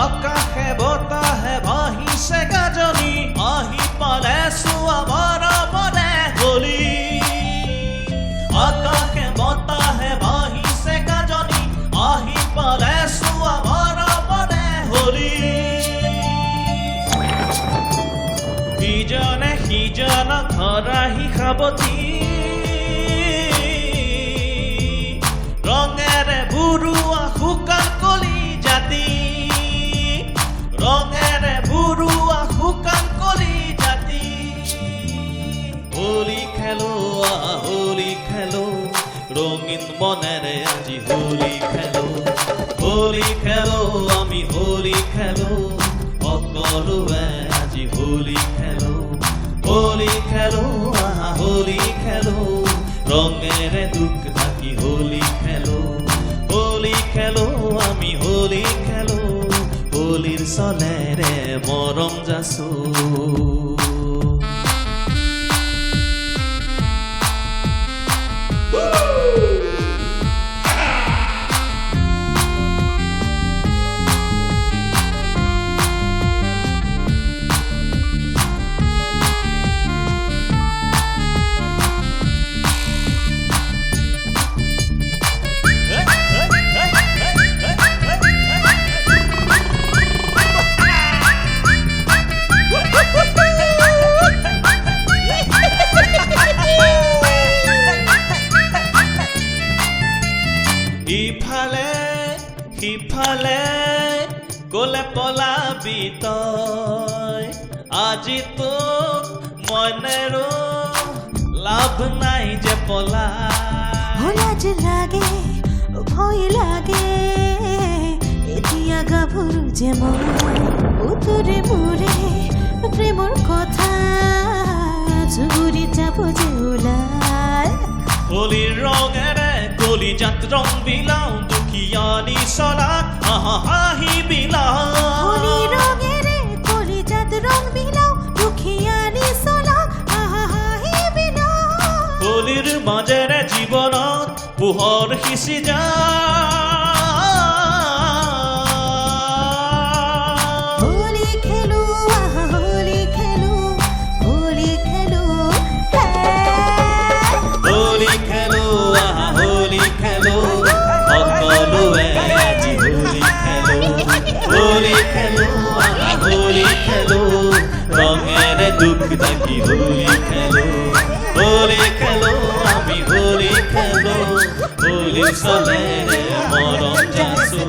আকাশে বতাহে ভাহিছে গাজনি, আহি পালে চোৱা বৰবৰে হলি। আকাশে বতাহে ভাহিছে গাজনি, আহি পালে চোৱা বৰবৰে হলি। ইজনে সিজনক হৰাহি সাৱটি, ৰঙেৰে বুৰুৱা শুকান কলি জাতি। রঙেরে বুড়ুয়া শুকান কলি জাতি। হোলি খেলো হোলি খেলো, রঙিন মনেরে আজি হোলি খেলো। হোলি খেলো আমি হোলি খেলো, সকলোৱে আজি হোলি খেলো। হোলি খেলো হোলি খেলো, রঙেরে দুঃখ থাকি হোলি খেলো। হোলি খেলো আমি হোলি খেলো, হোলির চলেৰে মৰম যাচো। ইফালে সিফালে গলে পলাবি তই, আজি তোক মই নেৰো, লাভ নাই যে পলা। লাজ লাগে ভয় লাগে, এতিয়া গাভৰু যে মই উতৰে মোৰে প্ৰেমৰ কথা, জুৰি যাব যে ওলাই। হোলিৰ ৰঙেৰে কলিজাত ৰং বিলাও, দুখীয়ানি চলাক হাঁহি বিলাও। হোলি ৰঙেৰে কলিজাত ৰং বিলাও, দুখীয়ানি চলাক হাঁহি বিলাও। হোলিৰ মাজেৰে জীৱনত পোহৰ সিঁচি যায়। হোলি খেলো হোলি খেলো, হোলি খেলো হোলি খেলো হোলি খেলো, সকলোৱে আজি হোলি খেলো। হোলি খেলো হোলি খেলো, ৰঙেৰে দুখ থাকি হোলি খেলো। হোলি খেলো আমি হোলি খেলো, হোলিৰ চলেৰে মৰম যাচো।